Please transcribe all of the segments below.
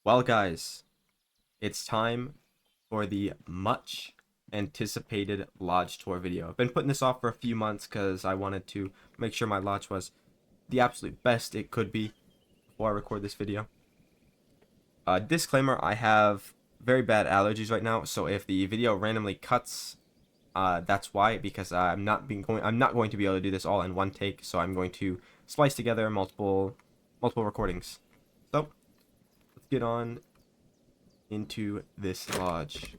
Well, guys, it's time for the much anticipated lodge tour video. I've been putting this off for a few months because I wanted to make sure my lodge was the absolute best it could be before I record this video. Disclaimer, I have very bad allergies right now, so if the video randomly cuts, that's why, because I'm not going to be able to do this all in one take, so I'm going to splice together multiple recordings. So, let's get on into this lodge.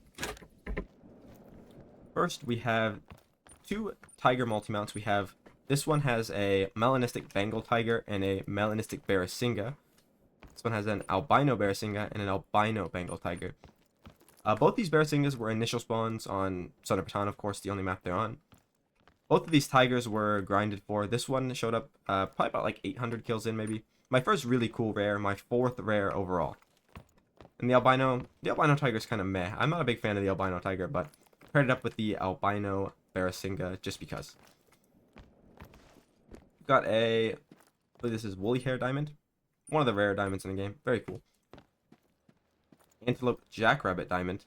First, we have two tiger multi-mounts. This one has a melanistic Bengal tiger and a melanistic Barasinga. This one has an albino Barasinga and an albino Bengal tiger. Both these Barasingas were initial spawns on Son of Baton, of course, the only map they're on. Both of these tigers were grinded for. This one showed up probably about like 800 kills in, maybe. My first really cool rare, my fourth rare overall. And the albino tiger is kind of meh. I'm not a big fan of the albino tiger, but paired it up with the albino Barasinga just because. Got I believe this is woolly hair diamond. One of the rare diamonds in the game. Very cool. Antelope jackrabbit diamond.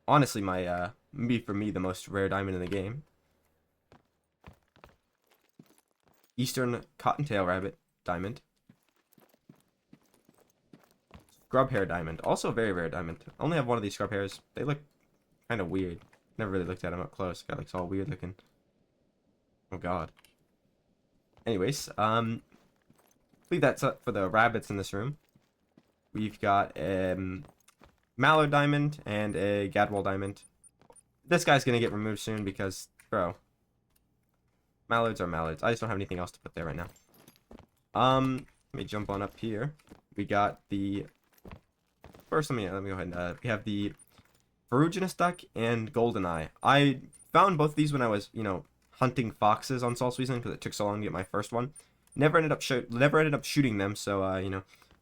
Honestly, for me, the most rare diamond in the game. Eastern cottontail rabbit diamond. Scrub hair diamond. Also a very rare diamond. I only have one of these scrub hairs. They look kind of weird. Never really looked at them up close. God, looks all weird looking. Oh god. Anyways, I believe that's it for the rabbits in this room. We've got mallard diamond and a gadwall diamond. This guy's gonna get removed soon because, bro, mallards are mallards. I just don't have anything else to put there right now. Let me jump on up here. We got the first. Let me go ahead and we have the ferruginous duck and goldeneye. I found both of these when I was, hunting foxes on Sol Season because it took so long to get my first one. Never ended up shooting them. So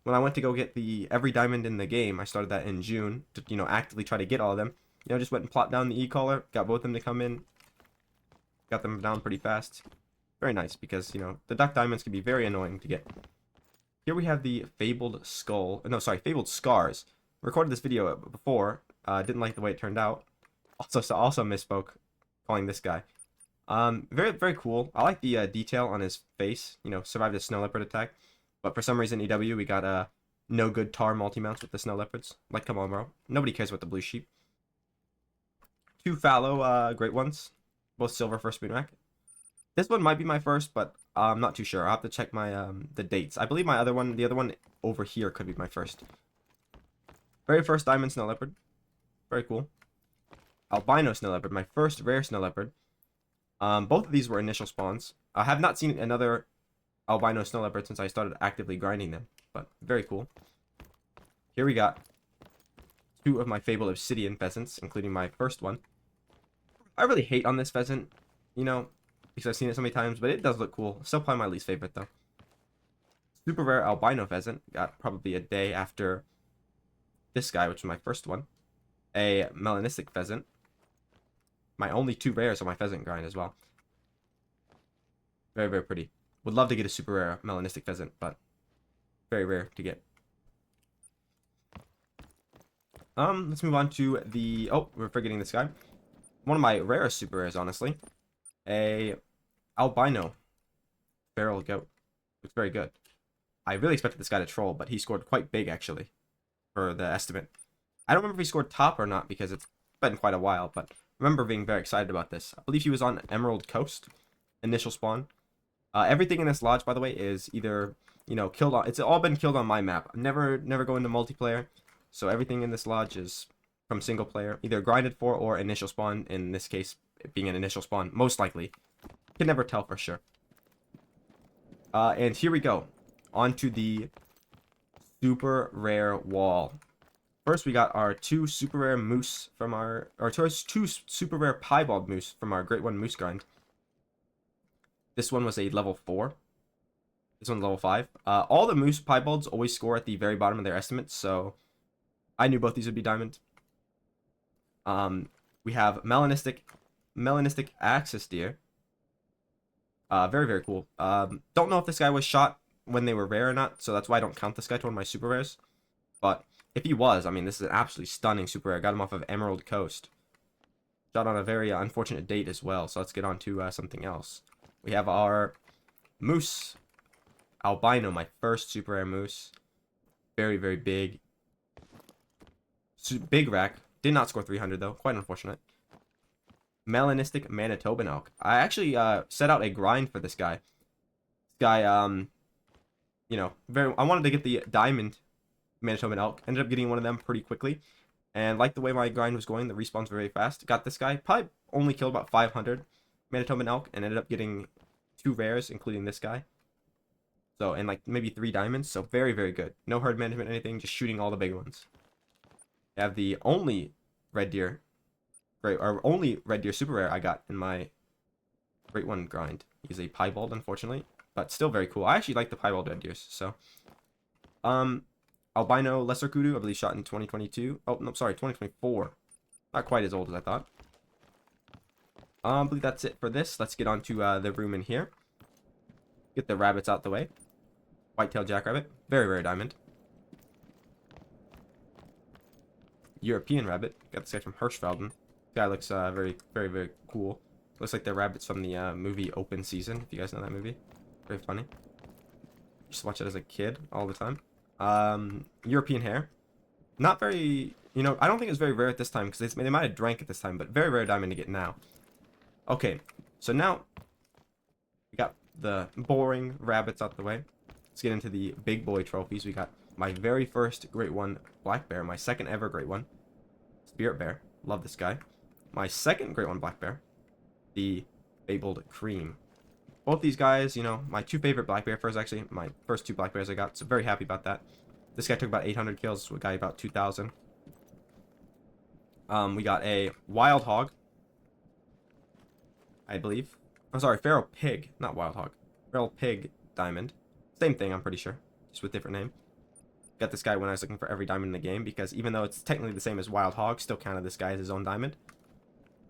when I went to go get every diamond in the game, I started that in June to actively try to get all of them. Just went and plopped down the e-collar, got both of them to come in, got them down pretty fast. Very nice because the duck diamonds can be very annoying to get. Here we have the fabled skull. No, sorry, fabled scars. Recorded this video before. Didn't like the way it turned out. Also misspoke calling this guy. Very, very cool. I like the detail on his face. Survived a snow leopard attack. But for some reason, EW, we got no good tar multi-mounts with the snow leopards. Like, come on, bro. Nobody cares about the blue sheep. Two fallow great ones. Both silver for spoon rack. This one might be my first, but I'm not too sure. I'll have to check my the dates. I believe the other one over here could be my first. Very first diamond snow leopard. Very cool. Albino snow leopard, my first rare snow leopard. Both of these were initial spawns. I have not seen another albino snow leopard since I started actively grinding them, but very cool. Here we got two of my fabled obsidian pheasants, including my first one. I really hate on this pheasant, because I've seen it so many times, but it does look cool. Still probably my least favorite, though. Super rare albino pheasant. Got probably a day after this guy, which was my first one. A melanistic pheasant. My only two rares on my pheasant grind as well. Very, very pretty. Would love to get a super rare melanistic pheasant, but very rare to get. Let's move on to the... Oh, we're forgetting this guy. One of my rarest super rares, honestly. A albino feral goat. Looks very good. I really expected this guy to troll, but he scored quite big, actually, for the estimate. I don't remember if he scored top or not, because it's been quite a while, but I remember being very excited about this. I believe he was on Emerald Coast, initial spawn. Everything in this lodge, by the way, is either, killed on... It's all been killed on my map. Never go into multiplayer, so everything in this lodge is from single player, either grinded for or initial spawn, in this case, it being an initial spawn, most likely. Can never tell for sure. And here we go. On to the super rare wall. First, we got our two super rare moose from two super rare piebald moose from our Great One Moose grind. This one was a level 4. This one's level 5. All the moose piebalds always score at the very bottom of their estimates, so I knew both these would be diamond. We have melanistic axis deer. Very, very cool. Don't know if this guy was shot when they were rare or not, so that's why I don't count this guy to one of my super rares. But If he was, I mean, this is an absolutely stunning super rare. Got him off of Emerald Coast. Shot on a very unfortunate date as well. So let's get on to something else. We have our Moose Albino, my first super rare moose. Very, very big. Big rack. Did not score 300 though. Quite unfortunate. Melanistic Manitoban elk. I actually set out a grind for this guy. This guy, you know, I wanted to get the diamond Manitoban elk. Ended up getting one of them pretty quickly. And like the way my grind was going, the respawns very fast. Got this guy. Probably only killed about 500 Manitoban elk and ended up getting 2 rares, including this guy. So, and like maybe 3 diamonds. So very, very good. No herd management, anything. Just shooting all the big ones. I have the only red deer, or only red deer super rare I got in my Great One grind. He's a piebald, unfortunately, but still very cool. I actually like the piebald red deers. So, albino lesser kudu, I believe, shot in 2022. Oh no, sorry, 2024. Not quite as old as I thought. I believe that's it for this. Let's get on to the room in here. Get the rabbits out the way. White-tailed jackrabbit, very rare diamond. European rabbit. Got this guy from Hirschfelden. This guy looks very, very, very cool. Looks like the rabbits from the movie Open Season, if you guys know that movie. Very funny. Used to watch it as a kid all the time. European hare. Not very, you know, I don't think it's very rare at this time because they might have drank at this time, but very rare diamond to get now. Okay, so now we got the boring rabbits out the way. Let's get into the big boy trophies. We got my very first Great One black bear, my second ever Great One spirit bear. Love this guy. My second Great One black bear, the fabled cream. Both these guys, you know, my 2 favorite black bear furs, actually, my first 2 black bears I got, so very happy about that. This guy took about 800 kills, we got about 2,000. We got a wild hog, I believe. I'm sorry, feral pig, not wild hog. Feral pig diamond. Same thing, I'm pretty sure, just with different name. Got this guy when I was looking for every diamond in the game, because even though it's technically the same as wild hog, still counted this guy as his own diamond.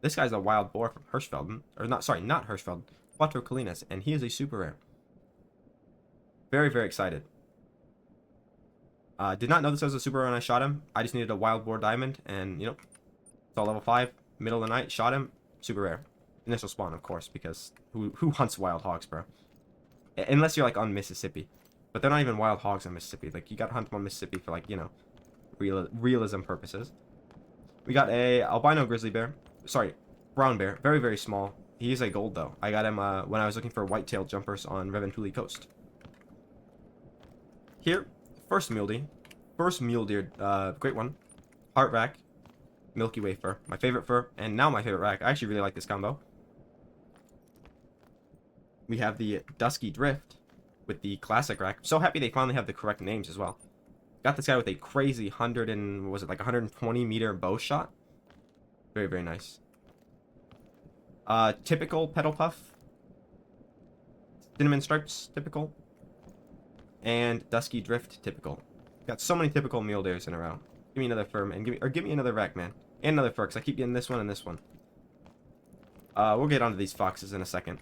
This guy's a wild boar from Hirschfelden, or not, sorry, not Hirschfelden, Quattro Colinas, and he is a super rare. Very, very excited. Did not know this was a super rare when I shot him. I just needed a wild boar diamond, and, you know, it's all level 5, middle of the night, shot him, super rare. Initial spawn, of course, because who hunts wild hogs, bro? Unless you're, like, on Mississippi. But they're not even wild hogs in Mississippi. Like, you gotta hunt them on Mississippi for, like, you know, realism purposes. We got a albino grizzly bear. Sorry, brown bear. Very, very small. He's a gold, though. I got him when I was looking for white-tailed jumpers on Reventuli Coast. Here, first mule deer, Great One. Heart rack. Milky Way fur. My favorite fur, and now my favorite rack. I actually really like this combo. We have the Dusky Drift with the classic rack. So happy they finally have the correct names as well. Got this guy with a crazy 120 meter bow shot. Very, very nice. Typical petal puff. Cinnamon stripes, typical. And Dusky Drift, typical. Got so many typical mule deers in a row. Give me another fur, and give me another rack, man. And another fur, because I keep getting this one and this one. We'll get onto these foxes in a second.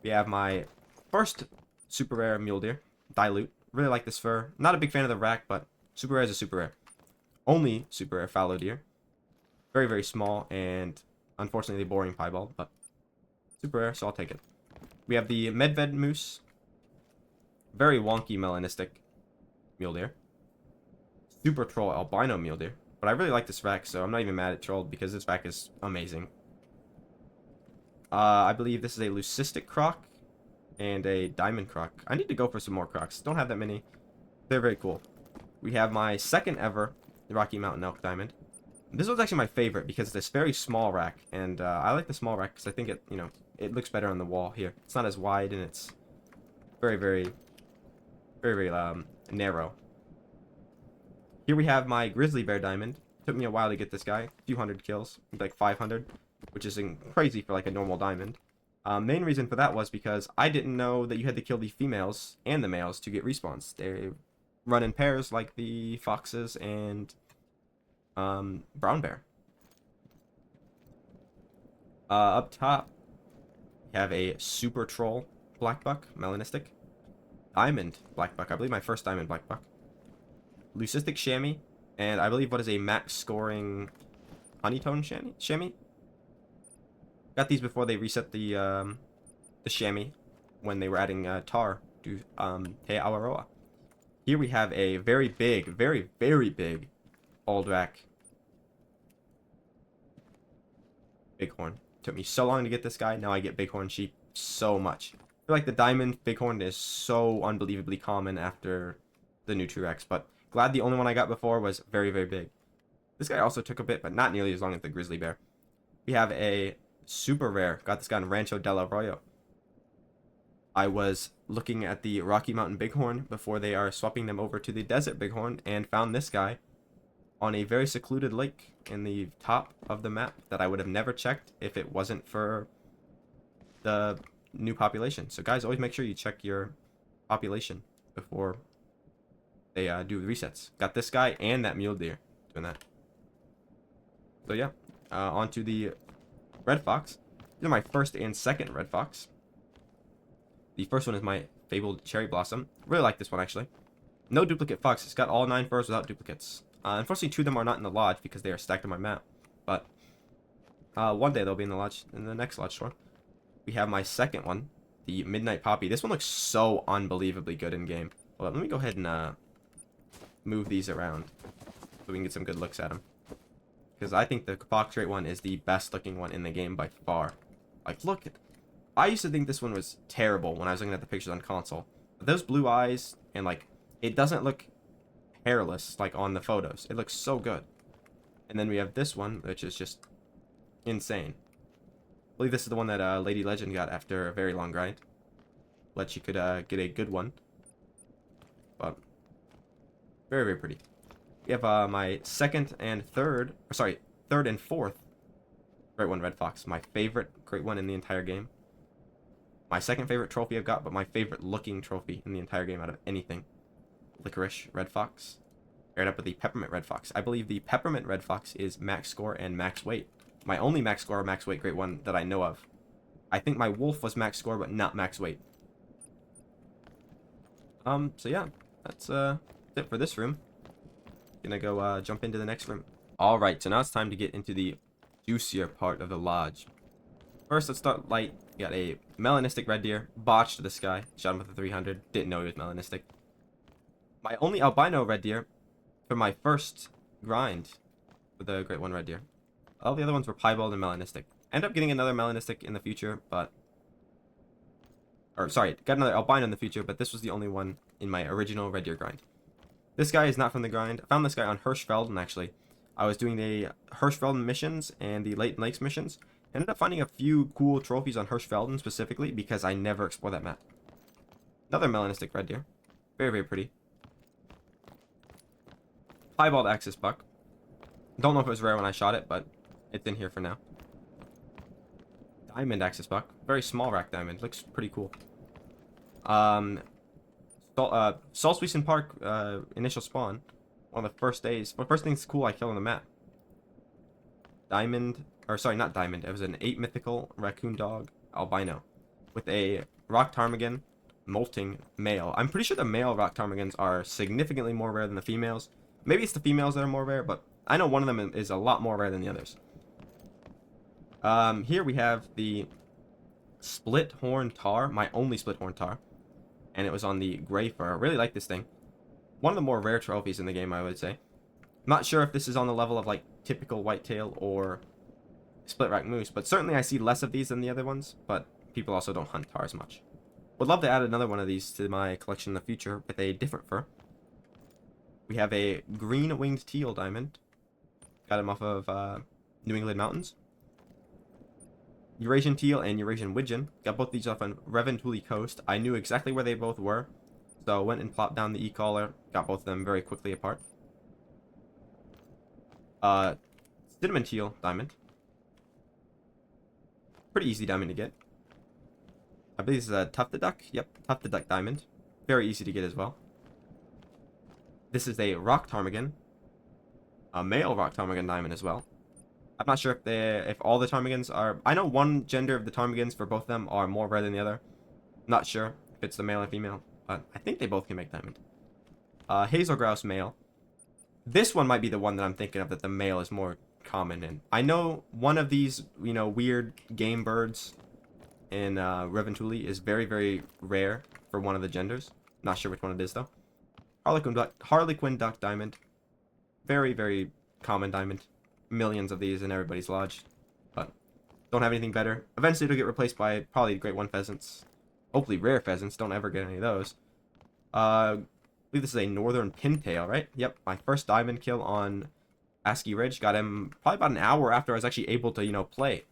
We have my first super rare mule deer, Dilute. Really like this fur. Not a big fan of the rack, but super rare is a super rare. Only super rare fallow deer. Very, very small, and unfortunately boring piebald, but super rare, so I'll take it. We have the Medved moose. Very wonky melanistic mule deer. Super troll albino mule deer. But I really like this rack, so I'm not even mad at trolled because this rack is amazing. I believe this is a leucistic croc and a diamond croc. I need to go for some more crocs. Don't have that many. They're very cool. We have my second ever Rocky Mountain elk diamond. This was actually my favorite because it's this very small rack, and I like the small rack because I think it, you know, it looks better on the wall here. It's not as wide, and it's very, very, very, very narrow. Here we have my grizzly bear diamond. Took me a while to get this guy. A few hundred kills, like 500, which is crazy for like a normal diamond. Main reason for that was because I didn't know that you had to kill the females and the males to get respawns. They run in pairs like the foxes and brown bear. Up top, we have a super troll black buck, melanistic. Diamond black buck. I believe my first diamond black buck. Leucistic chamois. And I believe what is a max scoring honeytone chamois. Got these before they reset the chamois when they were adding tar to Te Awaroa. Here we have a very big, very, very big Aldrak Bighorn. Took me so long to get this guy. Now I get Bighorn sheep so much. I feel like the diamond Bighorn is so unbelievably common after the new T-Rex, but glad the only one I got before was very, very big. This guy also took a bit, but not nearly as long as the grizzly bear. We have a super rare. Got this guy in Rancho del Arroyo. I was looking at the Rocky Mountain Bighorn before they are swapping them over to the Desert Bighorn and found this guy on a very secluded lake in the top of the map that I would have never checked if it wasn't for the new population. So guys, always make sure you check your population before they do the resets. Got this guy and that mule deer doing that. So yeah, on to the red fox. These are my first and second red fox. The first one is my fabled cherry blossom. Really like this one actually. No duplicate fox. It's got all 9 furs without duplicates. Unfortunately, 2 of them are not in the lodge because they are stacked on my map. But one day they'll be in the lodge, in the next lodge store. We have my second one, the Midnight Poppy. This one looks so unbelievably good in game. Well, let me go ahead and move these around so we can get some good looks at them. Because I think the fox rate one is the best looking one in the game by far. Like, look at... I used to think this one was terrible when I was looking at the pictures on console. But those blue eyes and, like, it doesn't look hairless like on the photos. It looks so good. And then we have this one, which is just insane. I believe this is the one that Lady Legend got after a very long grind. Let she could get a good one. But very, very pretty. We have my third and fourth Great One Red Fox. My favorite Great One in the entire game. My second favorite trophy I've got, but my favorite looking trophy in the entire game out of anything. Licorice Red Fox. Paired up with the Peppermint Red Fox. I believe the Peppermint Red Fox is max score and max weight. My only max score or max weight Great One that I know of. I think my Wolf was max score, but not max weight. So yeah, that's it for this room. Gonna go jump into the next room. Alright, so now it's time to get into the juicier part of the lodge. First, let's start light. We got a melanistic red deer, botched this guy, shot him with a 300, didn't know he was melanistic. My only albino red deer for my first grind with a Great One red deer. All the other ones were piebald and melanistic. End up getting another melanistic in the future, but... Or, sorry, got another albino in the future, but this was the only one in my original red deer grind. This guy is not from the grind. I found this guy on Hirschfelden, actually. I was doing the Hirschfelden missions and the Leighton Lakes missions. Ended up finding a few cool trophies on Hirschfelden specifically because I never explored that map. Another melanistic red deer. Very, very pretty. Piebald axis buck. Don't know if it was rare when I shot it, but it's in here for now. Diamond axis buck. Very small rack diamond. Looks pretty cool. Salzwiesen Park initial spawn. One of the first days. One of the first things cool I kill on the map. Diamond. Or sorry, not diamond. It was an 8 mythical raccoon dog albino. With a rock ptarmigan molting male. I'm pretty sure the male rock ptarmigans are significantly more rare than the females. Maybe it's the females that are more rare, but I know one of them is a lot more rare than the others. Here we have the split horn tar, my only split horn tar, and it was on the gray fur. I really like this thing. One of the more rare trophies in the game, I would say. Not sure if this is on the level of like typical whitetail or split rack moose, but certainly I see less of these than the other ones, but people also don't hunt tar as much. Would love to add another one of these to my collection in the future with a different fur. We have a green winged teal diamond. Got him off of New England mountains. Eurasian teal and Eurasian widgeon. Got both these off on Reventuli coast. I knew exactly where they both were, so went and plopped down the e-collar. Got both of them very quickly apart. Cinnamon teal diamond. Pretty easy diamond to get. I believe this is a tufted duck. Yep, tufted duck diamond. Very easy to get as well. This is a rock ptarmigan. A male rock ptarmigan diamond as well. I'm not sure if all the ptarmigans are... I know one gender of the ptarmigans for both of them are more rare than the other. Not sure if it's the male and female, but I think they both can make diamond. Hazel grouse male. This one might be the one that I'm thinking of that the male is more common in. I know one of these, you know, weird game birds in Reventuli is very, very rare for one of the genders. Not sure which one it is, though. Harlequin duck diamond. Very, very common diamond. Millions of these in everybody's lodge. But don't have anything better. Eventually it'll get replaced by probably Great One pheasants. Hopefully rare pheasants. Don't ever get any of those. I believe this is a northern pintail, right? Yep, my first diamond kill on ASCII Ridge. Got him probably about an hour after I was actually able to, you know, play.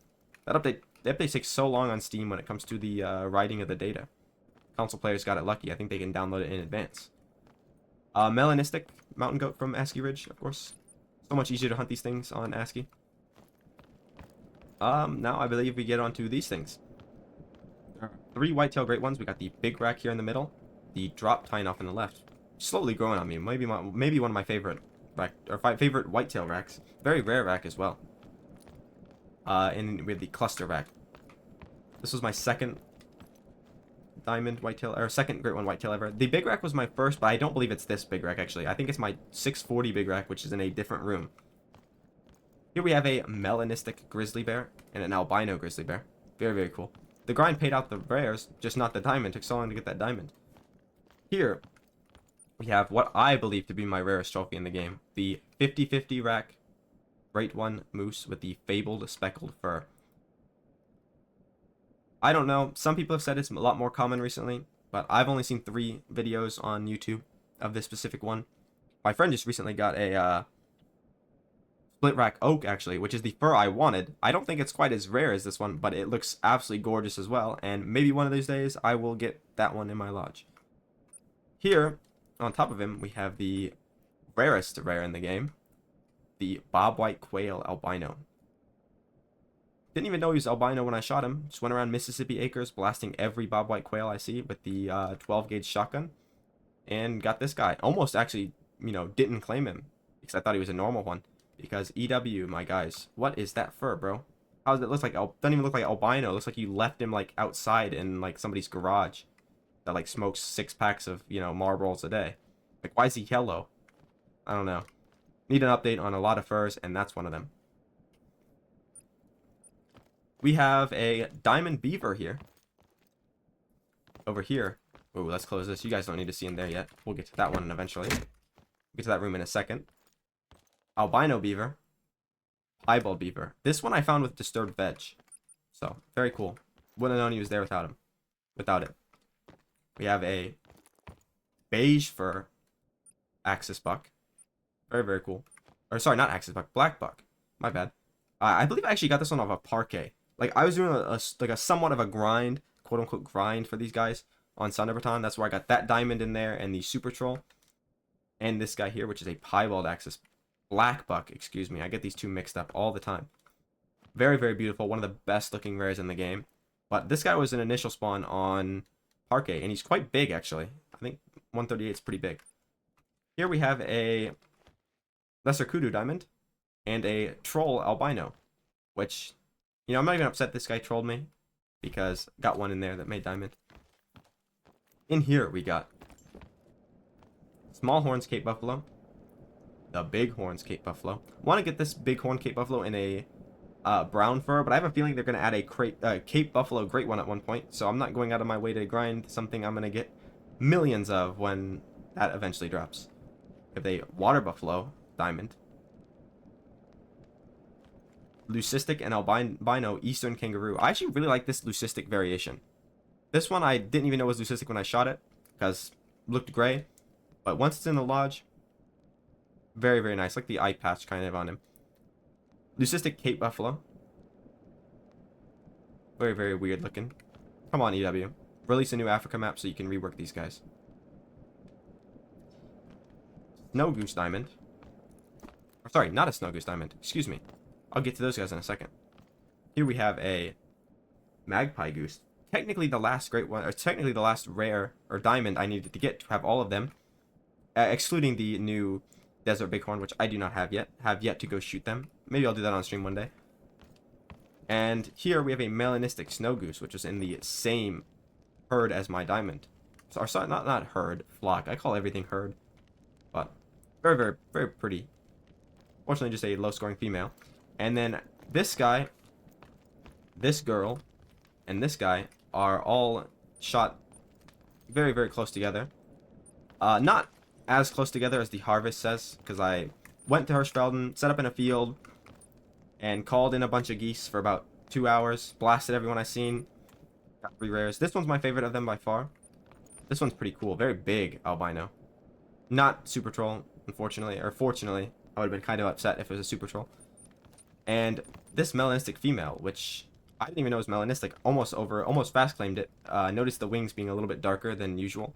That update, the update takes so long on Steam when it comes to the writing of the data. Console players got it lucky. I think they can download it in advance. Melanistic mountain goat from ASCII Ridge, of course. So much easier to hunt these things on ASCII. Now I believe we get onto these things. 3 whitetail great ones. We got the big rack here in the middle. The drop tine off on the left. Slowly growing on me. Maybe one of my favorite rack, or favorite whitetail racks. Very rare rack as well. And we have the cluster rack. This was my second diamond whitetail, or second great one whitetail ever. The big rack was my first, but I don't believe it's this big rack actually. I think it's my 640 big rack, which is in a different room. Here we have a melanistic grizzly bear and an albino grizzly bear. Very, very cool. The grind paid out the rares, just not the diamond. Took so long to get that diamond. Here we have what I believe to be my rarest trophy in the game. The 50-50 rack great one moose with the fabled speckled fur. I don't know. Some people have said it's a lot more common recently, but I've only seen 3 videos on YouTube of this specific one. My friend just recently got a split rack oak, actually, which is the fur I wanted. I don't think it's quite as rare as this one, but it looks absolutely gorgeous as well, and maybe one of these days I will get that one in my lodge. Here, on top of him, we have the rarest rare in the game, the bobwhite quail albino. Didn't even know he was albino when I shot him. Just went around Mississippi acres blasting every bobwhite quail I see with the 12 gauge shotgun. And got this guy. Almost actually, you know, didn't claim him because I thought he was a normal one. Because EW, my guys, what is that fur, bro? How does it look like? Doesn't even look like albino. It looks like you left him like outside in like somebody's garage that like smokes 6 packs of, you know, Marlboros a day. Like, why is he yellow? I don't know. Need an update on a lot of furs, and that's one of them. We have a diamond beaver here. Over here. Ooh, let's close this. You guys don't need to see him there yet. We'll get to that one eventually. We'll get to that room in a second. Albino beaver. Piebald beaver. This one I found with disturbed veg. So, very cool. Wouldn't have known he was there without him. Without it. We have a beige fur axis buck. Very, very cool. Or, sorry, not axis buck. Black buck. My bad. I believe I actually got this one off of Parquet. Like, I was doing a somewhat of a grind, quote-unquote grind for these guys on Sun Everton. That's where I got that diamond in there and the Super Troll. And this guy here, which is a piebald axis. Black buck, excuse me. I get these two mixed up all the time. Very, very beautiful. One of the best looking rares in the game. But this guy was an initial spawn on Parquet, and he's quite big, actually. I think 138 is pretty big. Here we have a lesser kudu diamond and a troll albino, which, you know, I'm not even upset this guy trolled me because I got one in there that made diamond. In here we got small horns Cape Buffalo, the big horns Cape Buffalo. Want to get this big horn Cape Buffalo in a brown fur, but I have a feeling they're going to add a Cape Buffalo great one at one point, so I'm not going out of my way to grind something I'm going to get millions of when that eventually drops. We have a water buffalo diamond, leucistic and albino eastern kangaroo. I actually really like this leucistic variation. This one I didn't even know was leucistic when I shot it because it looked gray, but once it's in the lodge, very, very nice. Like the eye patch kind of on him. Leucistic Cape Buffalo. Very, very weird looking. Come on, EW. Release a new Africa map so you can rework these guys. Snow Goose Diamond. Or, sorry, not a Snow Goose Diamond. Excuse me. I'll get to those guys in a second. Here we have a Magpie Goose. Technically the last great one, or technically the last rare or diamond I needed to get to have all of them. Excluding the new Desert Bighorn, which I do not have yet. Have yet to go shoot them. Maybe I'll do that on stream one day. And here we have a melanistic snow goose, which is in the same herd as my diamond. So, sorry, not herd, flock. I call everything herd. But Very, very, very pretty. Fortunately, just a low-scoring female. And then this guy, this girl, and this guy are all shot very, very close together. Not as close together as the harvest says, because I went to Hirschfelden, set up in a field, and called in a bunch of geese for about 2 hours, blasted everyone I seen, got 3 rares. This one's my favorite of them by far. This one's pretty cool, very big albino. Not super troll, unfortunately, or fortunately. I would have been kind of upset if it was a super troll. And this melanistic female, which I didn't even know was melanistic, almost fast claimed it. Noticed the wings being a little bit darker than usual,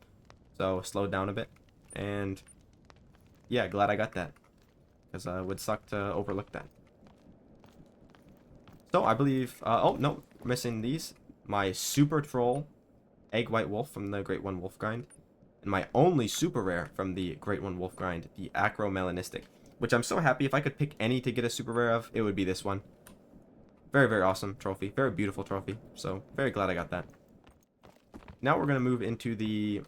so slowed down a bit. And yeah, glad I got that, because it would suck to overlook that. So I believe, oh no, missing these. My super troll egg white wolf from the Great One Wolf Grind, and my only super rare from the Great One Wolf Grind, the Acro Melanistic, which I'm so happy if I could pick any to get a super rare of, it would be this one. Very, very awesome trophy. Very beautiful trophy. So, very glad I got that. Now we're going to move into the...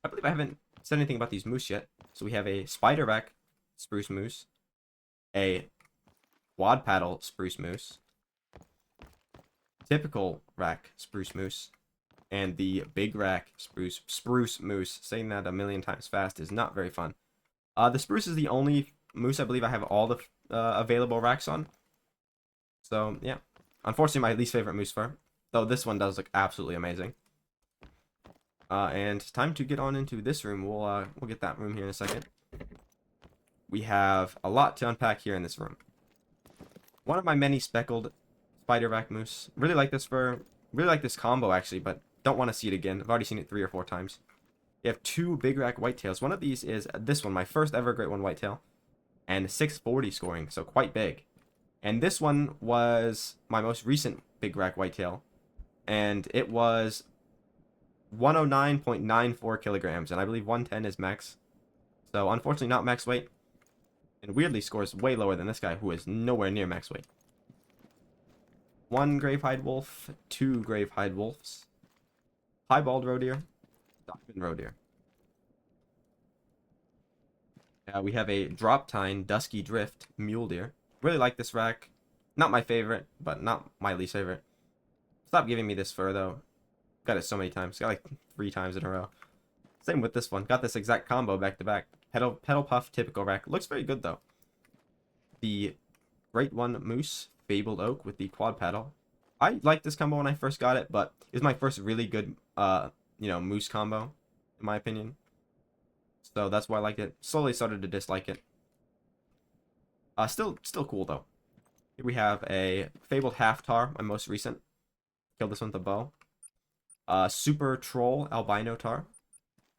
I believe I haven't said anything about these moose yet. So we have a spiderback spruce moose, a quad paddle spruce moose, typical rack spruce moose, and the big rack spruce moose. Saying that a million times fast is not very fun. The spruce is the only moose I believe I have all the available racks on. So yeah, unfortunately my least favorite moose fur, though this one does look absolutely amazing. And time to get on into this room. We'll get that room here in a second. We have a lot to unpack here in this room. One of my many speckled spiderback moose. Really like this fur. Really like this combo actually, but don't want to see it again. I've already seen it 3 or 4 times. You have 2 big rack whitetails. One of these is this one, my first ever Great One whitetail, and 640 scoring, so quite big. And this one was my most recent big rack whitetail, and it was 109.94 kilograms, and I believe 110 is max. So unfortunately not max weight, and weirdly scores way lower than this guy, who is nowhere near max weight. 1 gravehide wolf, 2 gravehide wolves, piebald roe deer, diamond roe deer. We have a drop tine dusky drift mule deer. Really like this rack. Not my favorite, but not my least favorite. Stop giving me this fur though. Got it so many times. Got like 3 times in a row. Same with this one. Got this exact combo back to back. Pedal puff typical rack. Looks very good though. The Great One Moose Fabled Oak with the quad paddle. I liked this combo when I first got it, but it was my first really good moose combo, in my opinion. So that's why I liked it. Slowly started to dislike it. Still cool though. Here we have a Fabled Half Tar, my most recent. Killed this one with a bow. Super Troll Albino Tar.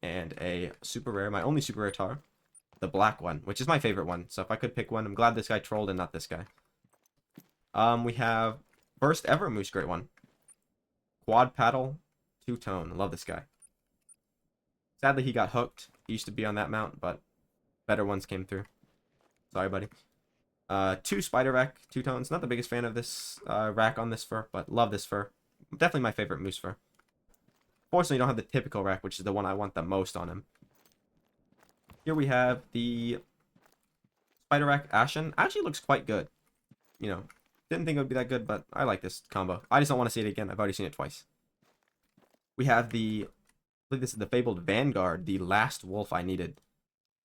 And a super rare, my only super rare tar, the black one, which is my favorite one. So if I could pick one, I'm glad this guy trolled and not this guy. We have first ever Moose Great One. Quad paddle, 2-tone. Love this guy. Sadly, he got hooked. He used to be on that mount, but better ones came through. Sorry, buddy. 2 spider rack, 2-tones. Not the biggest fan of this rack on this fur, but love this fur. Definitely my favorite moose fur. Fortunately, you don't have the typical rack, which is the one I want the most on him. Here we have the spider rack Ashen. Actually looks quite good. You know, didn't think it would be that good, but I like this combo. I just don't want to see it again. I've already seen it twice. We have the, I believe this is the Fabled Vanguard, the last wolf I needed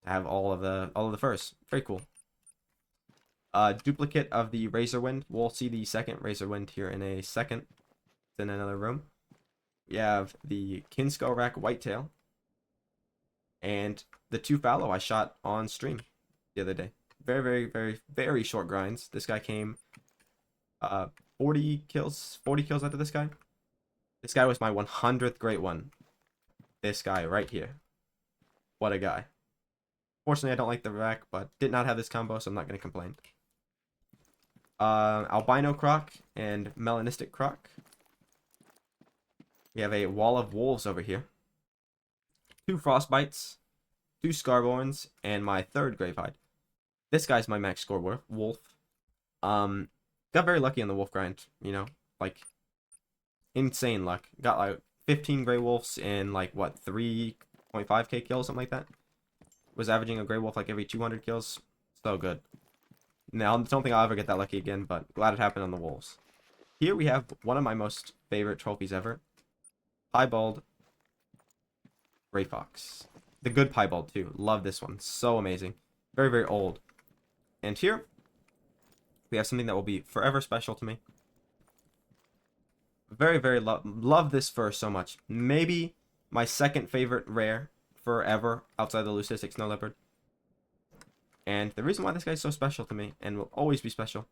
to have all of the furs. Very cool. Duplicate of the Razorwind. We'll see the second Razorwind here in a second. It's in another room. We have the Kinsco Rack Whitetail. And the 2 fallow I shot on stream the other day. Very, very, very, very short grinds. This guy came 40 kills after this guy. This guy was my 100th Great One. This guy right here. What a guy. Fortunately, I don't like the rack, but did not have this combo, so I'm not going to complain. Albino Croc and Melanistic Croc. We have a Wall of Wolves over here. 2 Frostbites, 2 Scarborns, and my 3rd Gravehide. This guy's my max score wolf. Got very lucky on the wolf grind, you know, like insane luck. Got like 15 gray wolves in like what 3.5k kills, something like that. was averaging a gray wolf like every 200 kills. So good. Now, I don't think I'll ever get that lucky again, but glad it happened on the wolves. Here we have one of my most favorite trophies ever. Piebald Gray Fox. The good piebald, too. Love this one. So amazing. Very, very old. And here, we have something that will be forever special to me. Very, very love this fur so much. Maybe my second favorite rare forever outside the Leucistic Snow Leopard. And the reason why this guy's so special to me, and will always be special,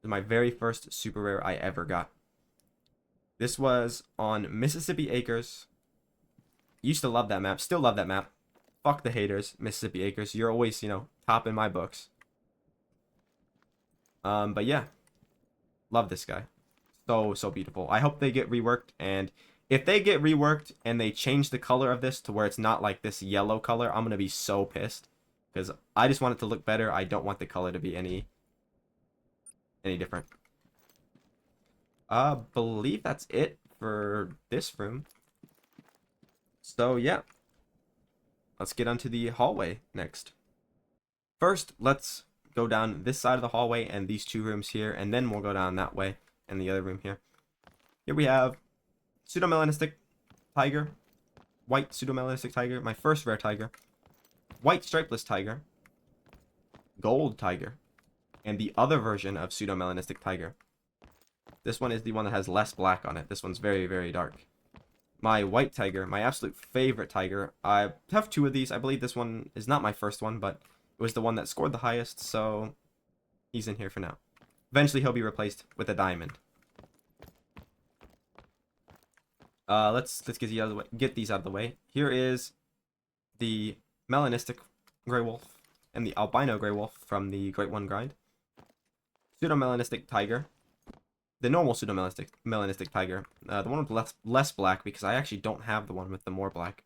is my very first super rare I ever got. This was on Mississippi Acres. Used to love that map. Still love that map. Fuck the haters, Mississippi Acres. You're always, you know, top in my books. But yeah. Love this guy. So beautiful. I hope they get reworked, and if they get reworked and they change the color of this to where it's not like this yellow color, I'm gonna be so pissed, because I just want it to look better. I don't want the color to be any different. Believe that's it for this room. So yeah, let's get onto the hallway next. First, let's go down this side of the hallway and these two rooms here, and then we'll go down that way and the other room here. Here we have pseudomelanistic tiger, white pseudomelanistic tiger, my first rare tiger, white stripeless tiger, gold tiger, and the other version of pseudomelanistic tiger. This one is the one that has less black on it. This one's very, very dark. My white tiger, my absolute favorite tiger. I have two of these. I believe this one is not my first one, but it was the one that scored the highest, so he's in here for now. Eventually, he'll be replaced with a diamond. Let's get these out of the way. Here is the melanistic gray wolf and the albino gray wolf from the Great One grind. Pseudomelanistic tiger. The normal pseudomelanistic tiger. The one with less black, because I actually don't have the one with the more black.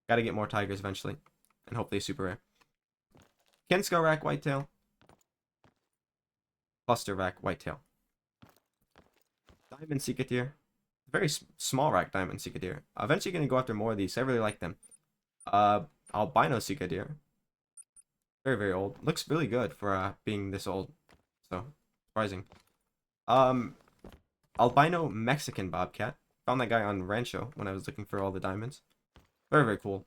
Gotta get more tigers eventually, and hopefully super rare. Kensko rack whitetail. Cluster rack whitetail. Diamond Seekatir. Very small rack Diamond Seekatir. Eventually gonna go after more of these. I really like them. Albino Seekatir. Very, very old. Looks really good for being this old. So surprising. Albino Mexican Bobcat. Found that guy on Rancho when I was looking for all the diamonds. Very, very cool.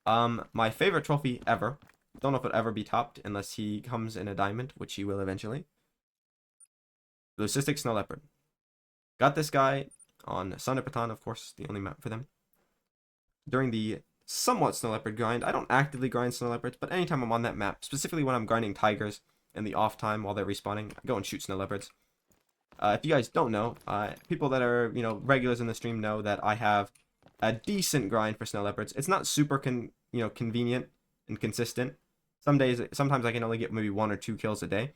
My favorite trophy ever. Don't know if it'll ever be topped unless he comes in a diamond, which he will eventually. Leucistic Snow Leopard. Got this guy on Sunderpatan, of course, the only map for them. During the somewhat Snow Leopard grind, I don't actively grind Snow Leopards, but anytime I'm on that map, specifically when I'm grinding tigers in the off time while they're respawning, I go and shoot Snow Leopards. If you guys don't know, people that are, you know, regulars in the stream know that I have a decent grind for Snow Leopards. It's not super convenient and consistent. Sometimes I can only get maybe 1 or 2 kills a day,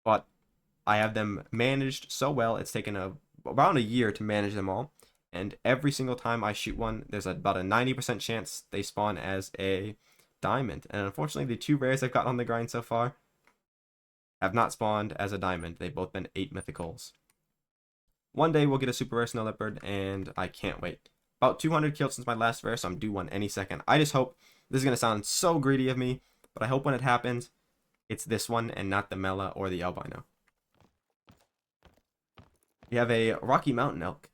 but I have them managed so well. It's taken around a year to manage them all, and every single time I shoot one, there's about a 90% chance they spawn as a diamond. And unfortunately, the 2 rares I've got on the grind so far have not spawned as a diamond. They've both been 8 mythicals. One day we'll get a super rare Snow Leopard, and I can't wait. About 200 kills since my last rare, so I'm due one any second. I just hope, this is going to sound so greedy of me, but I hope when it happens, it's this one and not the Mela or the Albino. We have a Rocky Mountain Elk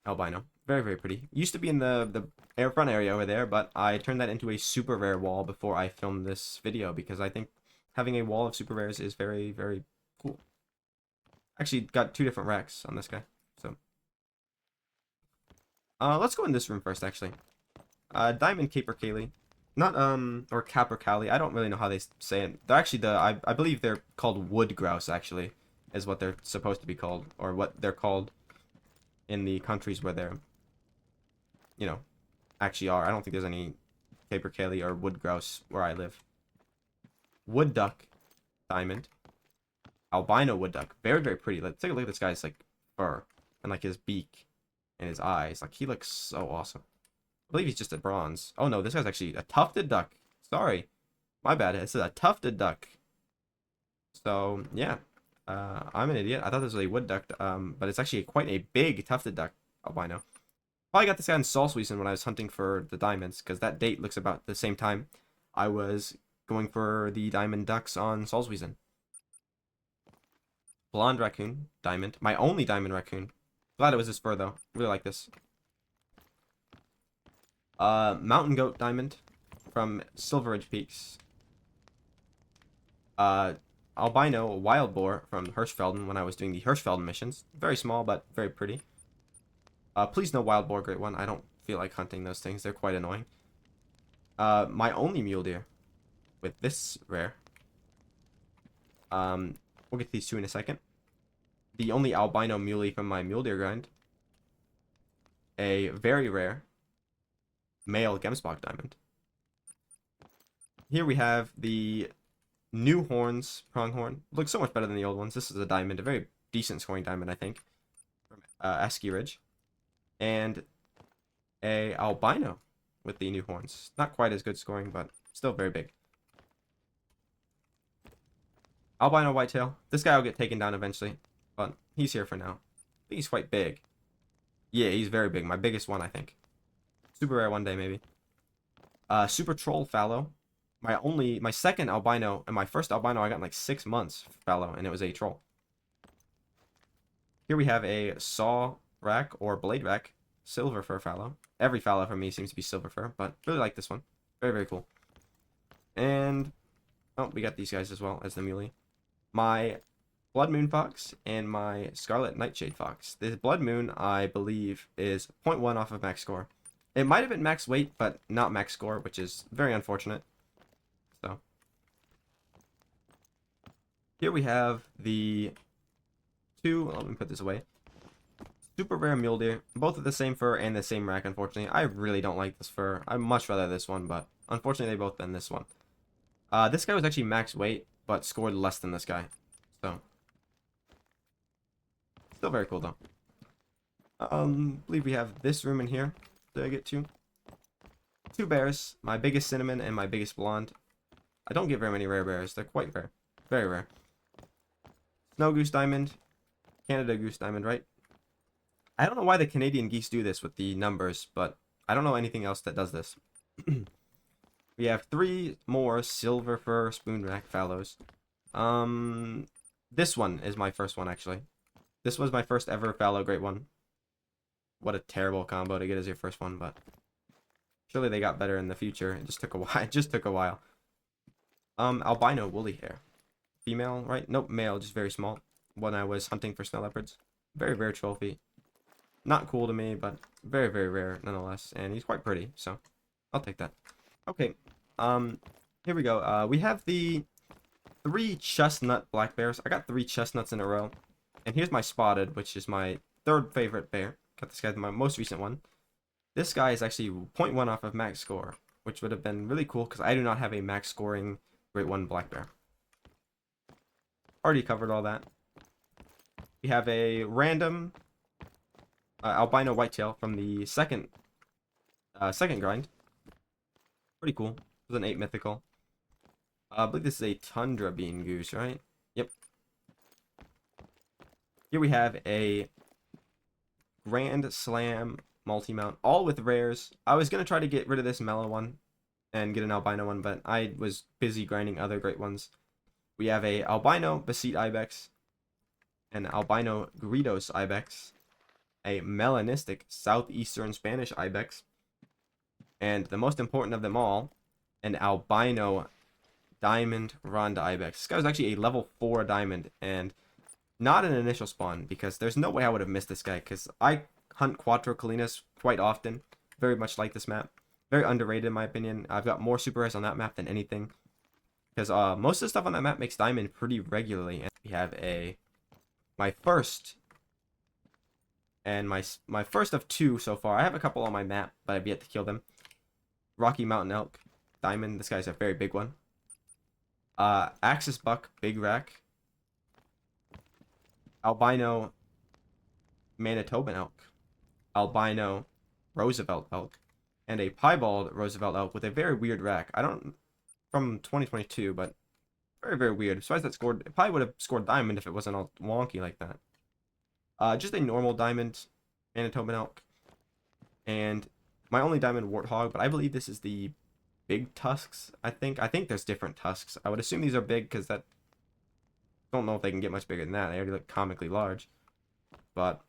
Albino. Very, very pretty. Used to be in the front area over there, but I turned that into a super rare wall before I filmed this video, because I think having a wall of super rares is very, very cool. Actually, got 2 different racks on this guy, so. Let's go in this room first, actually. Diamond Capercaillie. Not, or Capercaillie. I don't really know how they say it. They're actually I believe they're called wood grouse, actually, is what they're supposed to be called, or what they're called in the countries where they're, you know, actually are. I don't think there's any Capercaillie or wood grouse where I live. Wood duck diamond. Albino wood duck. Very, very pretty. Let's take a look at this guy's, like, fur and, like, his beak and his eyes. Like, he looks so awesome. I believe he's just a bronze. Oh no, this guy's actually a tufted duck. Sorry, my bad. This is a tufted duck. So yeah, I'm an idiot. I thought this was a wood duck, but it's actually quite a big tufted duck albino. Probably got this guy in Salswiesen when I was hunting for the diamonds, because that date looks about the same time I was going for the diamond ducks on Salswiesen. Blonde raccoon, diamond. My only diamond raccoon. Glad it was this fur, though. Really like this. Mountain goat diamond from Silver Ridge Peaks. Albino wild boar from Hirschfelden when I was doing the Hirschfelden missions. Very small, but very pretty. Please no wild boar, great one. I don't feel like hunting those things. They're quite annoying. My only mule deer with this rare. We'll get these two in a second. The only albino muley from my mule deer grind. A very rare male Gemsbok diamond. Here we have the new horns, pronghorn. Looks so much better than the old ones. This is a diamond, a very decent scoring diamond, I think, from Asky Ridge. And a albino with the new horns. Not quite as good scoring, but still very big. Albino whitetail. This guy will get taken down eventually, but he's here for now. I think he's quite big. Yeah, he's very big. My biggest one, I think. Super rare one day, maybe. Super troll fallow. My second albino, and my first albino I got in like 6 months fallow, and it was a troll. Here we have a saw rack or blade rack, silver fur fallow. Every fallow for me seems to be silver fur, but really like this one. Very, very cool. And, oh, we got these guys as well as the muley. My blood moon fox and my scarlet nightshade fox. This blood moon, I believe, is 0.1 off of max score. It might have been max weight, but not max score, which is very unfortunate. So, here we have the two, let me put this away. Super rare mule deer, both of the same fur and the same rack, unfortunately. I really don't like this fur. I'd much rather this one, but unfortunately they both been this one. This guy was actually max weight, but scored less than this guy. So, still very cool though. I believe we have this room in here. Did I get two? Two bears, my biggest cinnamon and my biggest blonde. I don't get very many rare bears. They're quite rare. Very rare. Snow goose diamond. Canada goose diamond, right? I don't know why the Canadian geese do this with the numbers, but I don't know anything else that does this. We have 3 more silver fur spoon rack fallows. This one is my first one, actually. This was my first ever fallow great one. What a terrible combo to get as your first one, but surely they got better in the future. It just took a while. It just took a while. Albino woolly hair. Female, right? Nope, male, just very small. When I was hunting for snow leopards. Very rare trophy. Not cool to me, but very, very rare nonetheless. And he's quite pretty, so I'll take that. Okay, here we go. We have the 3 chestnut black bears. I got 3 chestnuts in a row. And here's my spotted, which is my 3rd favorite bear. Got this guy, my most recent one. This guy is actually 0.1 off of max score, which would have been really cool because I do not have a max scoring Great One black bear. Already covered all that. We have a random albino whitetail from the second grind. Pretty cool. It was an 8 mythical. I believe this is a tundra bean goose, right? Yep. Here we have a Grand Slam multi-mount, all with rares. I was going to try to get rid of this mellow one and get an albino one, but I was busy grinding other great ones. We have a albino Basit Ibex, an albino Greedos Ibex, a melanistic Southeastern Spanish Ibex, and the most important of them all, an albino Diamond Ronda Ibex. This guy was actually a level 4 diamond, and not an initial spawn, because there's no way I would have missed this guy, because I hunt Quattro Colinas quite often. Very much like this map. Very underrated in my opinion. I've got more super rares on that map than anything, because most of the stuff on that map makes diamond pretty regularly. And we have my first of 2 so far. I have a couple on my map, but I've yet to kill them. Rocky Mountain Elk diamond. This guy's a very big one. Axis Buck big rack. Albino Manitoban elk, albino Roosevelt elk, and a piebald Roosevelt elk with a very weird rack. I don't, from 2022, but very, very weird. So as that scored, it probably would have scored diamond if it wasn't all wonky like that. Just a normal diamond Manitoban elk, And my only diamond warthog, but I believe this is the big tusks. I think there's different tusks. I would assume these are big because that don't know if they can get much bigger than that. They already look comically large. But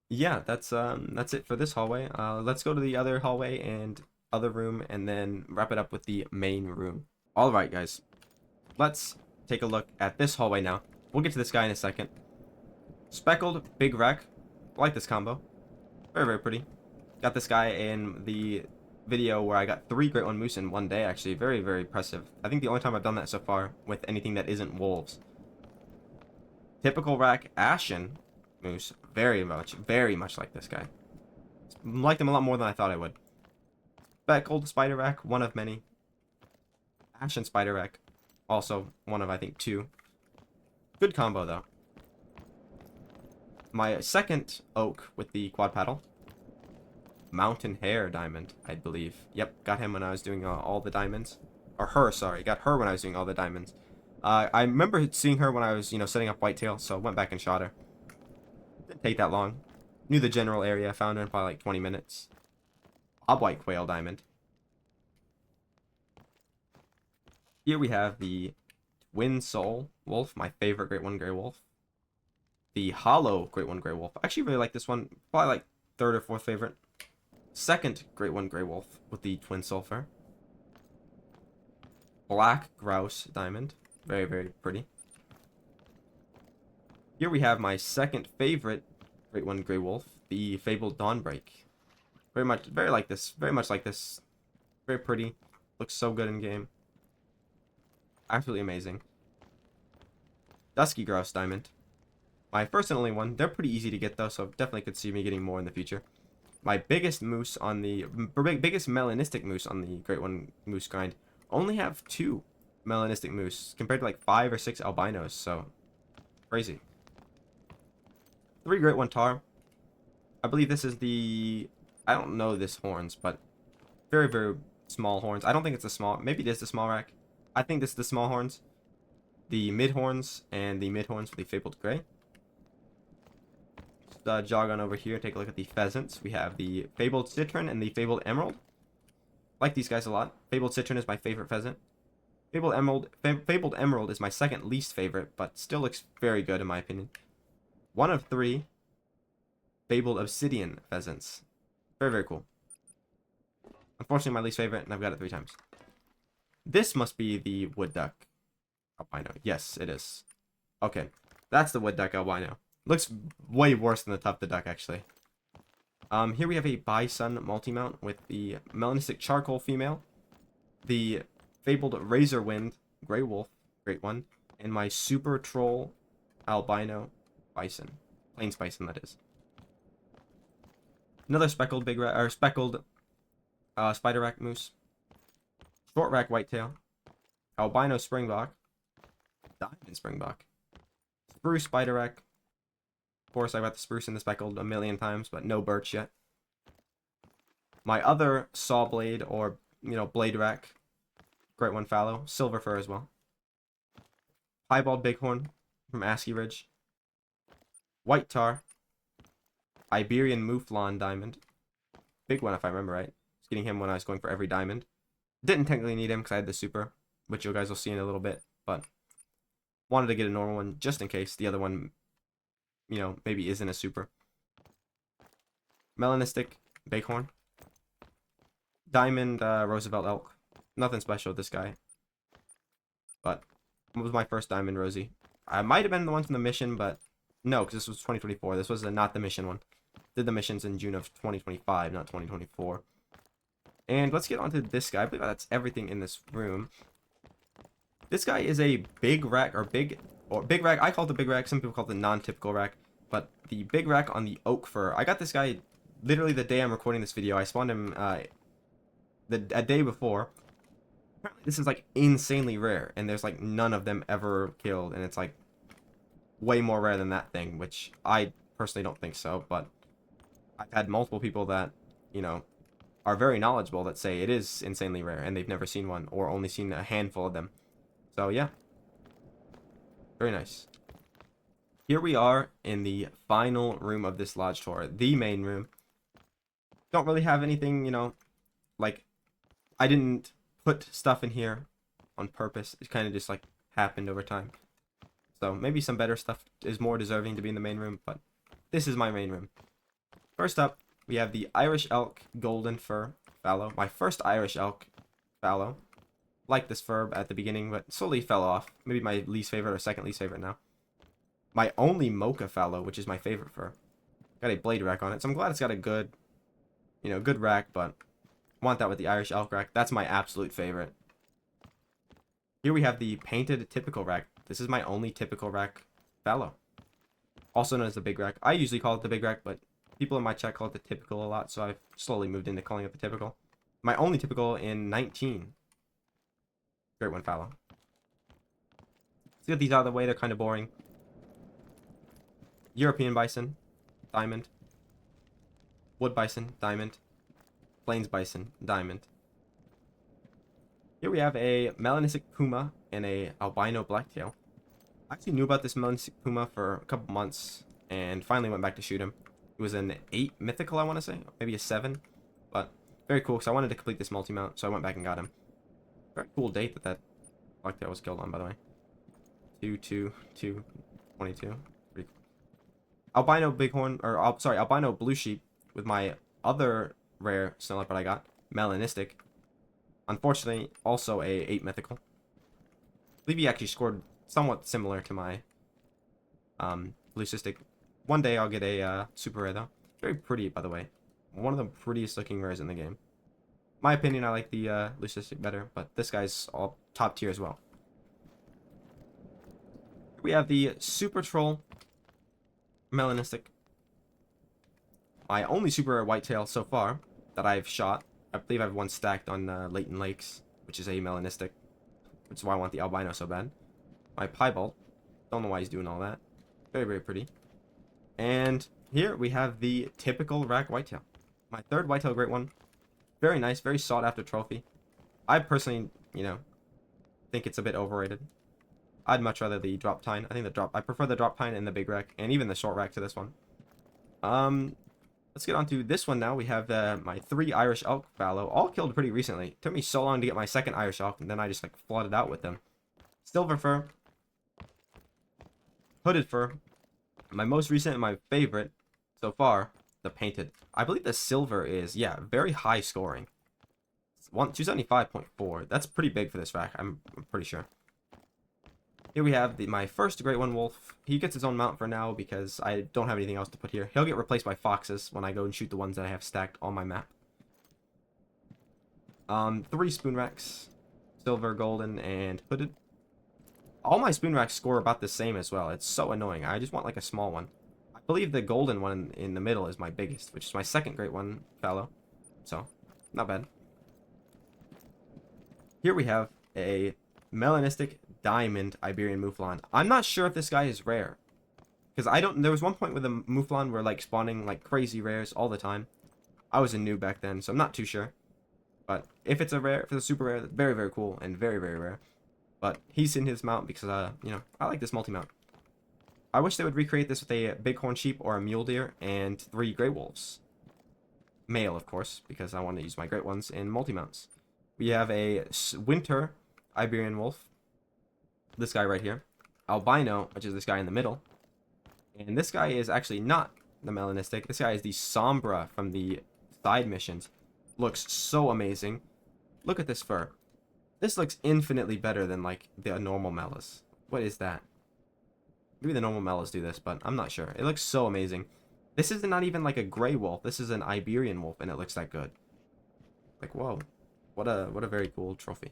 yeah, that's it for this hallway. Let's go to the other hallway and other room, and then wrap it up with the main room. All right, guys, let's take a look at this hallway now. We'll get to this guy in a second. Speckled big wreck. I like this combo. Very, very pretty. Got this guy in the video where I got 3 Great One Moose in one day, actually. Very, very impressive. I think the only time I've done that so far with anything that isn't wolves. Typical rack Ashen Moose. Very much like this guy. Liked him a lot more than I thought I would. Speckled Spider Rack, one of many. Ashen Spider Rack, also one of, I think, 2. Good combo, though. My second oak with the quad paddle. Mountain Hare Diamond, I believe. Yep, got him when I was doing all the diamonds. Or her, sorry. Got her when I was doing all the diamonds. I remember seeing her when I was, setting up Whitetail, so I went back and shot her. Didn't take that long. Knew the general area. Found her in probably like 20 minutes. White Quail Diamond. Here we have the Twin Soul Wolf, my favorite Great One Grey Wolf. The Hollow Great One Grey Wolf. I actually really like this one. Probably like 3rd or 4th favorite. Second Great One Grey Wolf with the Twin Sulfur. Black Grouse Diamond. Very, very pretty. Here we have my second favorite Great One Grey Wolf, the Fabled Dawnbreak. Very much like this. Very pretty. Looks so good in game. Absolutely amazing. Dusky Grouse Diamond. My first and only one. They're pretty easy to get though, so definitely could see me getting more in the future. My biggest moose on the biggest melanistic moose on the Great One Moose grind. Only have 2 melanistic moose compared to like 5 or 6 albinos, so crazy. 3 Great One Tar. I believe this is the, I don't know this horns, but very, very small horns. I don't think it's a small, maybe it is the small rack. I think this is the small horns. The mid horns and the mid horns for the Fabled Gray. Just jog on over here, take a look at the pheasants. We have the Fabled Citron and the Fabled Emerald. Like these guys a lot. Fabled Citron is my favorite pheasant. Fabled Emerald is my second least favorite, but still looks very good in my opinion. 1 of 3 Fabled Obsidian pheasants. Very, very cool. Unfortunately, my least favorite, and I've got it 3 times. This must be the wood duck albino. Yes, it is. Okay, that's the wood duck albino. Looks way worse than the tufted duck, actually. Here we have a bison multi-mount with the melanistic charcoal female, the Fabled Razorwind Grey Wolf, Great One, and my super troll albino bison. Plains bison, that is. Another speckled spider rack moose. Short rack whitetail. Albino springbok. Diamond springbok. Spruce spider rack. Of course, I've got the spruce and the speckled a million times, but no birch yet. My other saw blade or, blade rack. Great One fallow. Silver fur as well. Piebald bighorn from Asky Ridge. White tar. Iberian mouflon diamond. Big one if I remember right. Was getting him when I was going for every diamond. Didn't technically need him because I had the super, which you guys will see in a little bit, but wanted to get a normal one just in case the other one, maybe isn't a super. Melanistic bighorn. Diamond Roosevelt elk. Nothing special with this guy, but it was my first diamond Rosie. I might have been the one from the mission, but no, because this was 2024. This was not the mission one. Did the missions in June of 2025, not 2024. And let's get on to this guy. I believe that's everything in this room. This guy is a big rack, or big rack. I call it the big rack. Some people call it the non-typical rack. But the big rack on the oak fur. I got this guy literally the day I'm recording this video. I spawned him a day before. Apparently this is like insanely rare. And there's like none of them ever killed. And it's like way more rare than that thing. Which I personally don't think so. But I've had multiple people that, are very knowledgeable that say it is insanely rare and they've never seen one or only seen a handful of them. So yeah, very nice. Here we are in the final room of this lodge tour, the main room. Don't really have anything, you know, like, I didn't put stuff in here on purpose. It kind of just, like, happened over time. So maybe some better stuff is more deserving to be in the main room, but this is my main room. First up, we have the Irish Elk Golden Fur Fallow. My first Irish Elk Fallow. Liked this fur at the beginning, but slowly fell off. Maybe my least favorite or second least favorite now. My only Mocha Fallow, which is my favorite fur. Got a blade rack on it, so I'm glad it's got a good, you know, good rack, but I want that with the Irish Elk rack. That's my absolute favorite. Here we have the painted typical rack. This is my only typical rack fallow. Also known as the big rack. I usually call it the big rack, but people in my chat call it the typical a lot, so I've slowly moved into calling it the typical. My only typical in 19. Great one, fallow. Let's get these out of the way. They're kind of boring. European bison, diamond. Wood bison, diamond. Plains bison, diamond. Here we have a melanistic puma and a albino blacktail. I actually knew about this melanistic puma for a couple months and finally went back to shoot him. It was an 8 mythical, I want to say, maybe a 7, but very cool because I wanted to complete this multi-mount, so I went back and got him. Very cool date that blacktail was killed on, by the way. 2/2/2/22. Pretty cool. Albino bighorn, or sorry, albino blue sheep with my other rare snow leopard I got, melanistic. Unfortunately, also a 8 mythical. I believe he actually scored somewhat similar to my leucistic. One day I'll get a super rare though. Very pretty, by the way. One of the prettiest looking rares in the game. My opinion, I like the leucistic better, but this guy's all top tier as well. We have the super troll melanistic. My only super rare whitetail so far that I've shot. I believe I have one stacked on Leighton Lakes, which is a melanistic, which is why I want the albino so bad. My piebald, don't know why he's doing all that. Very, very pretty. And here we have the typical rack whitetail. My third whitetail great one. Very nice, very sought after trophy. I personally, you know, think it's a bit overrated. I'd much rather the drop tine. I prefer the drop tine and the big rack, and even the short rack to this one. Let's get on to this one now. We have my 3 Irish elk fallow, all killed pretty recently. It took me so long to get my second Irish elk, and then I just like flooded out with them. Silver fur, hooded fur, my most recent and my favorite so far, the painted. I believe the silver is, yeah, very high scoring. 275.4. That's pretty big for this rack, I'm pretty sure. Here we have my first Great One Wolf. He gets his own mount for now because I don't have anything else to put here. He'll get replaced by foxes when I go and shoot the ones that I have stacked on my map. 3 spoon racks. Silver, golden, and hooded. All my spoon racks score about the same as well. It's so annoying. I just want like a small one. I believe the golden one in the middle is my biggest, which is my second Great One fallow. So, not bad. Here we have a melanistic diamond Iberian Mouflon. I'm not sure if this guy is rare, because there was one point with the Mouflon where like spawning like crazy rares all the time. I was a noob back then, so I'm not too sure. But if it's a super rare, that's very, very cool and very, very rare. But he's in his mount because you know, I like this multi-mount. I wish they would recreate this with a bighorn sheep or a mule deer and 3 gray wolves. Male, of course, because I want to use my great ones in multi-mounts. We have a winter Iberian wolf. This guy right here. Albino, which is this guy in the middle. And this guy is actually not the melanistic. This guy is the Sombra from the side missions. Looks so amazing. Look at this fur. This looks infinitely better than like the normal melas. What is that? Maybe the normal melas do this, but I'm not sure. It looks so amazing. This is not even like a gray wolf. This is an Iberian wolf, and it looks that good. Like, whoa. What a very cool trophy.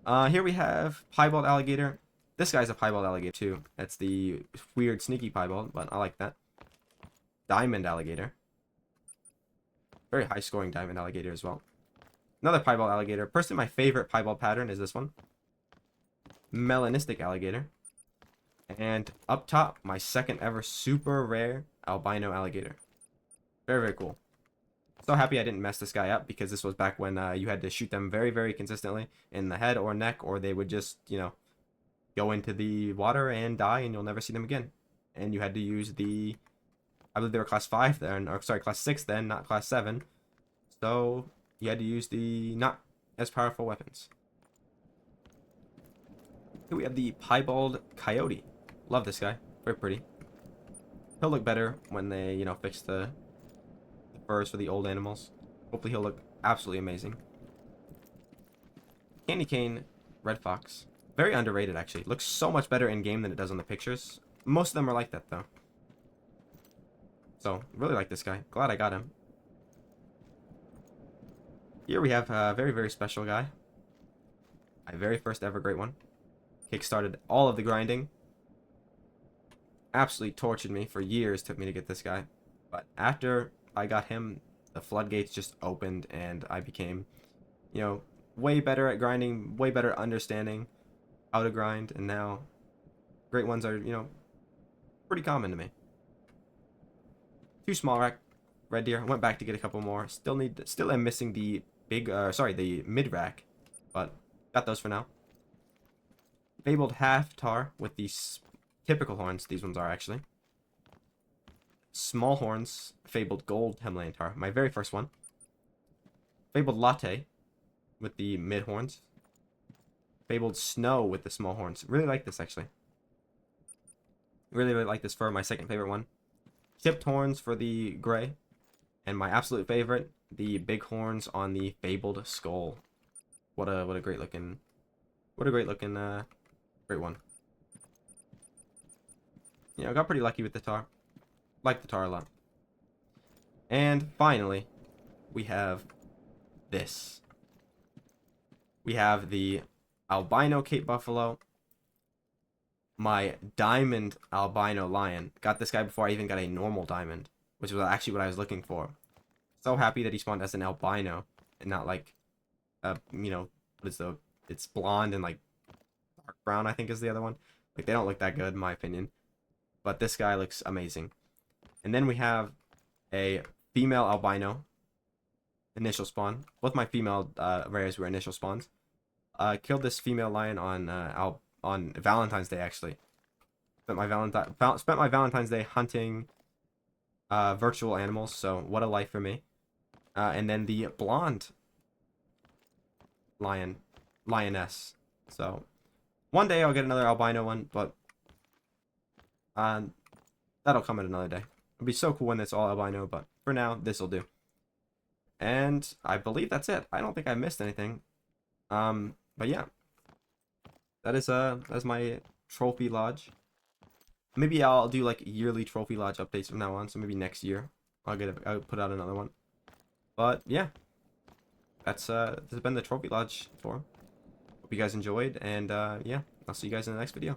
Here we have piebald alligator. This guy's a piebald alligator too. That's the weird sneaky piebald, but I like that. Diamond alligator. Very high scoring diamond alligator as well. Another piebald alligator. Personally, my favorite piebald pattern is this one. Melanistic alligator. And up top, my second ever super rare albino alligator. Very, very cool. So happy I didn't mess this guy up, because this was back when you had to shoot them very, very consistently in the head or neck, or they would just, you know, go into the water and die and you'll never see them again. And you had to use the I believe they were class 5 then, or sorry, class 6 then, not class 7. So you had to use the not as powerful weapons. Here we have the piebald coyote. Love this guy. Very pretty. He'll look better when they, you know, fix the furs for the old animals. Hopefully he'll look absolutely amazing. Candy cane red fox. Very underrated, actually. Looks so much better in game than it does on the pictures. Most of them are like that, though. So, really like this guy. Glad I got him. Here we have a very, very special guy. My very first ever great one. Kickstarted all of the grinding. Absolutely tortured me for years. Took me to get this guy. But after I got him, the floodgates just opened and I became, you know, way better at grinding, way better at understanding how to grind, and now great ones are, you know, pretty common to me. 2 small rack red deer. I went back to get a couple more. Still am missing the big, the mid rack, but got those for now. Fabled half tar with these typical horns. These ones are actually small horns. Fabled gold Himalayan tar, my very first one. Fabled latte with the mid horns. Fabled snow with the small horns. Really like this, actually. Really, really like this fur. My second favorite one. Tipped horns for the gray. And my absolute favorite, the big horns on the fabled skull. What a great looking, great one. Yeah, I got pretty lucky with the tar. Like the tar a lot. And finally, we have this. We have the albino Cape Buffalo. My diamond albino lion. Got this guy before I even got a normal diamond, which was actually what I was looking for. So happy that he spawned as an albino and not like, you know, it's blonde and like dark brown, I think is the other one. Like, they don't look that good in my opinion, but this guy looks amazing. And then we have a female albino initial spawn. Both my female rares were initial spawns. Killed this female lion on Valentine's Day, actually. Spent my Valentine's Day hunting virtual animals, so what a life for me. And then the blonde lioness. So one day I'll get another albino one, but that'll come at another day. It'll be so cool when it's all albino, but for now, this'll do. And I believe that's it. I don't think I missed anything. But yeah. That's my trophy lodge. Maybe I'll do like yearly trophy lodge updates from now on, so maybe next year I'll put out another one. But yeah. This has been the trophy lodge tour. Hope you guys enjoyed, and yeah, I'll see you guys in the next video.